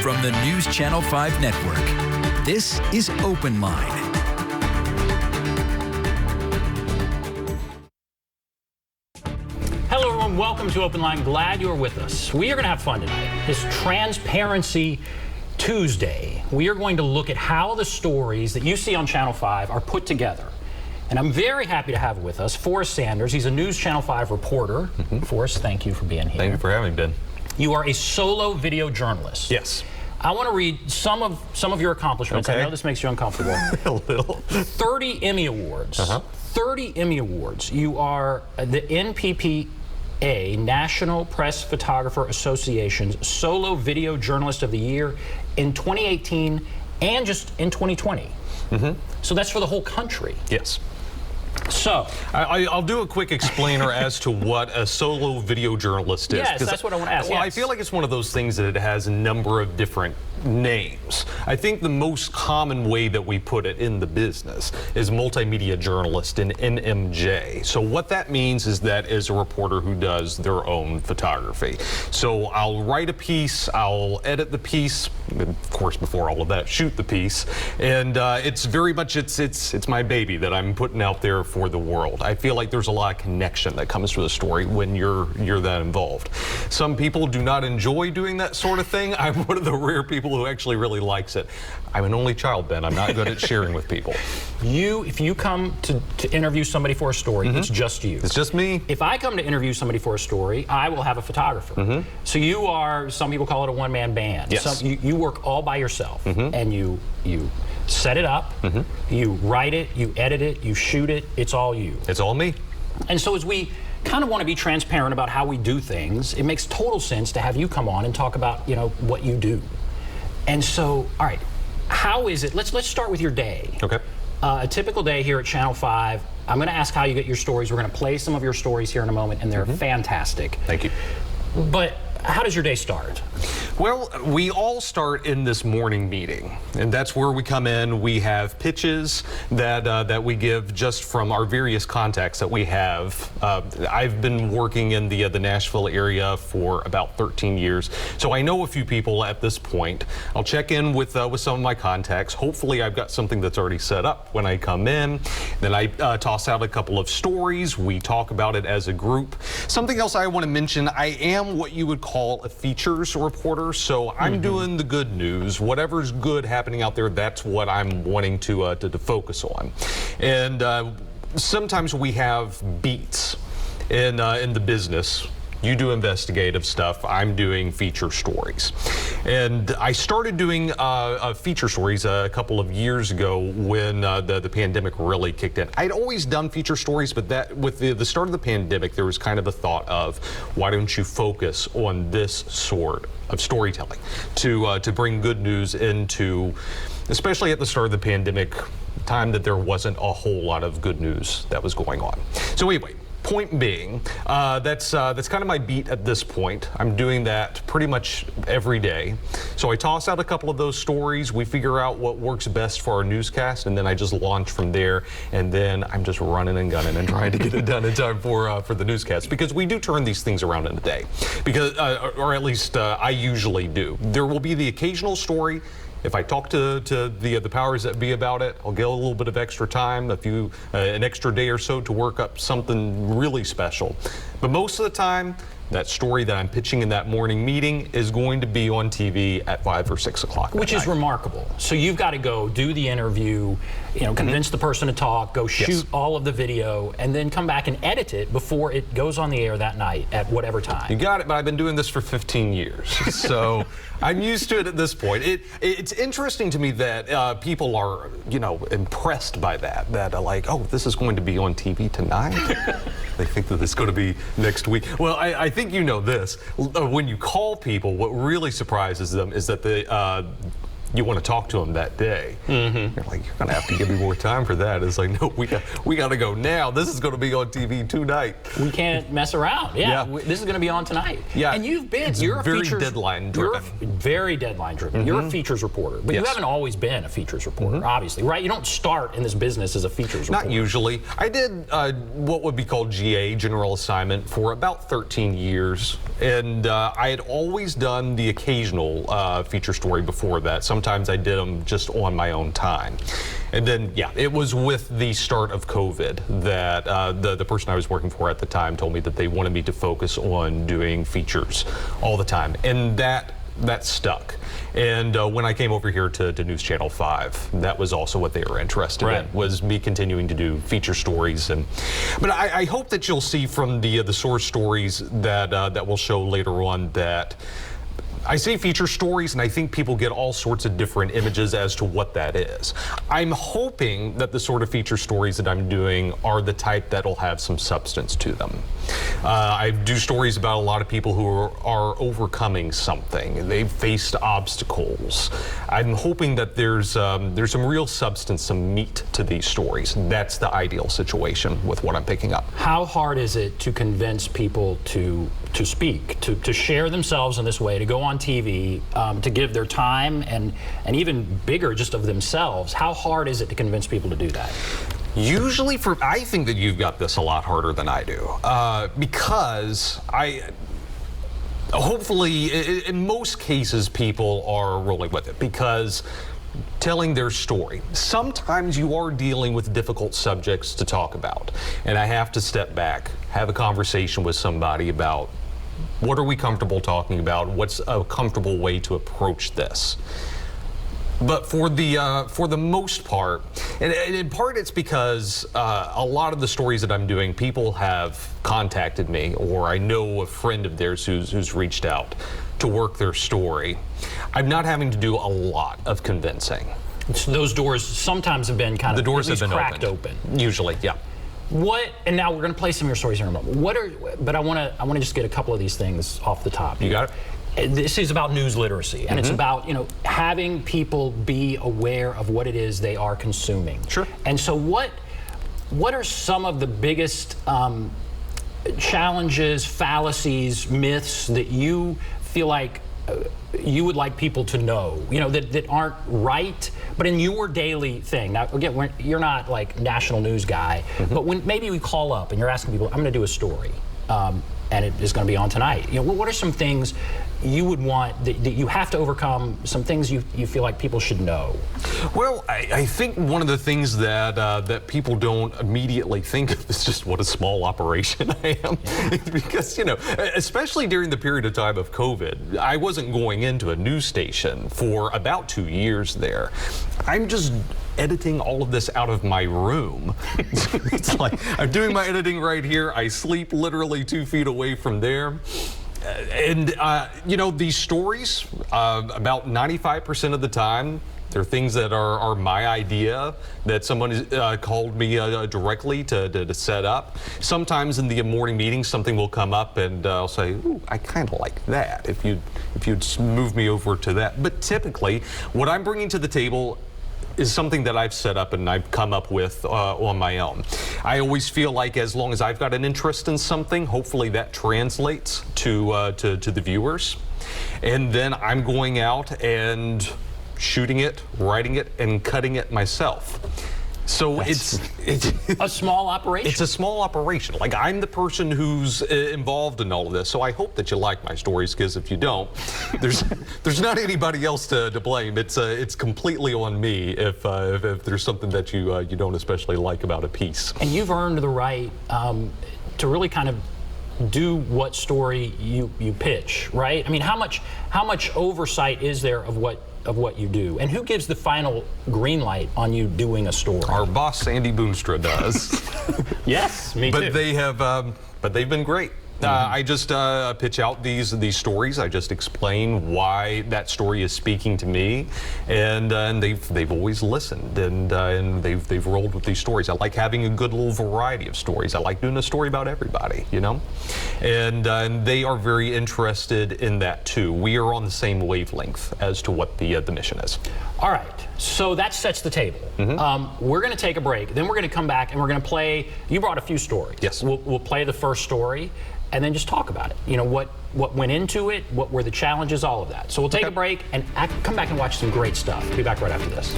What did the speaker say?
From the News Channel 5 Network, this is OpenLine. Hello everyone, welcome to OpenLine. Glad you're with us. We are going to have fun tonight. This Transparency Tuesday. We are going to look at how the stories that you see on Channel 5 are put together. And I'm very happy to have with us Forrest Sanders. He's a News Channel 5 reporter. Forrest, thank you for being here. Thank you for having me, Ben. You are a solo video journalist. Yes. I want to read some of your accomplishments. Okay. I know this makes you uncomfortable. A little. 30 Emmy Awards. 30 Emmy Awards. You are the NPPA, National Press Photographer Association's Solo Video Journalist of the Year in 2018 and just in 2020. So that's for the whole country. Yes. So I'll do a quick explainer as to what a solo video journalist is. Yes, that's what I want to ask. Well, yes. I feel like it's one of those things that it has a number of different names. I think the most common way that we put it in the business is multimedia journalist, an NMJ. So what that means is that is a reporter who does their own photography. So I'll write a piece, I'll edit the piece, of course before all of that, shoot the piece, and it's very much it's my baby that I'm putting out there for the world. I feel like there's a lot of connection that comes to the story when you're that involved. Some people do not enjoy doing that sort of thing. I'm one of the rare people who actually really likes it. I'm an only child, Ben. I'm not good at sharing with people. If you come to interview somebody for a story, it's just you. It's just me. If I come to interview somebody for a story, I will have a photographer. So you are, some people call it a one-man band. Yes. You work all by yourself, and you set it up, you write it, you edit it, you shoot it, it's all you. It's all me. And so as we kind of want to be transparent about how we do things, it makes total sense to have you come on and talk about, what you do. And so, all right, how is it, let's start with your day. Okay. A typical day here at Channel 5, I'm going to ask how you get your stories. We're going to play some of your stories here in a moment, and they're fantastic. Thank you. But how does your day start? Well, we all start in this morning meeting, and that's where we come in. We have pitches that we give just from our various contacts that we have. I've been working in the Nashville area for about 13 years, so I know a few people at this point. I'll check in with some of my contacts. Hopefully, I've got something that's already set up when I come in. Then I toss out a couple of stories. We talk about it as a group. Something else I want to mention, I am what you would call a features reporter. So I'm doing the good news. Whatever's good happening out there, that's what I'm wanting to focus on. And sometimes we have beats in the business. You do investigative stuff. I'm doing feature stories. And I started doing feature stories a couple of years ago when the pandemic really kicked in. I'd always done feature stories, but that with the start of the pandemic, there was kind of a thought of, why don't you focus on this sort of storytelling to bring good news into, especially at the start of the pandemic, time that there wasn't a whole lot of good news that was going on. So anyway, point being, that's kind of my beat at this point. I'm doing that pretty much every day. So I toss out a couple of those stories. We figure out what works best for our newscast, and then I just launch from there. And then I'm just running and gunning and trying to get it done in time for the newscast, because we do turn these things around in a day, because or at least I usually do. There will be the occasional story. If I talk to the powers that be about it, I'll get a little bit of extra time, an extra day or so to work up something really special. But most of the time, that story that I'm pitching in that morning meeting is going to be on TV at 5 or 6 o'clock. Which is remarkable. So you've got to go do the interview, convince the person to talk, go shoot all of the video, and then come back and edit it before it goes on the air that night at whatever time. You got it, but I've been doing this for 15 years. So I'm used to it at this point. It's interesting to me that people are, impressed by that are like, oh, this is going to be on TV tonight? They think that it's going to be next week. Well, I think you know this. When you call people, what really surprises them is that you want to talk to them that day. You're like, you're going to have to give me more time for that. It's like, no, we got to go now. This is going to be on TV tonight. We can't mess around. Yeah. This is going to be on tonight. Yeah. And you're a very features, deadline driven. You're very deadline driven. You're a features reporter, but you haven't always been a features reporter, obviously, right? You don't start in this business as a features reporter. Not usually. I did what would be called GA, general assignment, for about 13 years. And I had always done the occasional feature story before that. Sometimes I did them just on my own time. And then, it was with the start of COVID that the person I was working for at the time told me that they wanted me to focus on doing features all the time. And that stuck. And when I came over here to News Channel 5, that was also what they were interested in, was me continuing to do feature stories. But I hope that you'll see from the source stories that we'll show later on that I say feature stories, and I think people get all sorts of different images as to what that is. I'm hoping that the sort of feature stories that I'm doing are the type that'll have some substance to them. I do stories about a lot of people who are overcoming something. They've faced obstacles. I'm hoping that there's some real substance, some meat to these stories. That's the ideal situation with what I'm picking up. How hard is it to convince people to speak, to share themselves in this way, to go on TV, to give their time and even bigger just of themselves? How hard is it to convince people to do that? Usually, I think that you've got this a lot harder than I do, because hopefully, in most cases, people are rolling with it because telling their story. Sometimes you are dealing with difficult subjects to talk about, and I have to step back, have a conversation with somebody about what are we comfortable talking about, what's a comfortable way to approach this. But for the most part, and in part it's because a lot of the stories that I'm doing, people have contacted me, or I know a friend of theirs who's reached out to work their story. I'm not having to do a lot of convincing. So those doors sometimes have been kind of the doors have been cracked open. Usually, yeah. And now we're going to play some of your stories here in a moment. But I want to just get a couple of these things off the top. You got it. This is about news literacy, and it's about having people be aware of what it is they are consuming. Sure. And so what are some of the biggest challenges, fallacies, myths that you feel like you would like people to know, that aren't right, but in your daily thing? Now, again, you're not like national news guy, but when maybe we call up and you're asking people, I'm going to do a story, and it is going to be on tonight. What are some things you would want that you have to overcome? Some things you feel like people should know? Well, I think one of the things that people don't immediately think of is just what a small operation I am. Because, especially during the period of time of COVID, I wasn't going into a news station for about 2 years there. I'm just editing all of this out of my room. It's like I'm doing my editing right here. I sleep literally 2 feet away from there. And, these stories, about 95% of the time, they're things that are my idea, that someone called me directly to set up. Sometimes in the morning meetings, something will come up and I'll say, ooh, I kind of like that, if you'd move me over to that. But typically, what I'm bringing to the table is something that I've set up and I've come up with on my own. I always feel like as long as I've got an interest in something, hopefully that translates to the viewers. And then I'm going out and shooting it, writing it, and cutting it myself. So it's a small operation. It's a small operation. Like, I'm the person who's involved in all of this. So I hope that you like my stories, because if you don't, there's not anybody else to blame. It's completely on me if there's something that you don't especially like about a piece. And you've earned the right to really kind of do what story you pitch, right? I mean, how much oversight is there of what you do, and who gives the final green light on you doing a story? Our boss, Sandy Boonstra, does. Yes, me too. But they've been great. I just pitch out these stories. I just explain why that story is speaking to me, and they've always listened, and they've rolled with these stories. I like having a good little variety of stories. I like doing a story about everybody, you know, and they are very interested in that too. We are on the same wavelength as to what the mission is. All right, so that sets the table. We're going to take a break, then we're going to come back and we're going to play. You brought a few stories. Yes. We'll play the first story and then just talk about it. You know, what went into it, what were the challenges, all of that. So we'll take a break and come back and watch some great stuff. Be back right after this.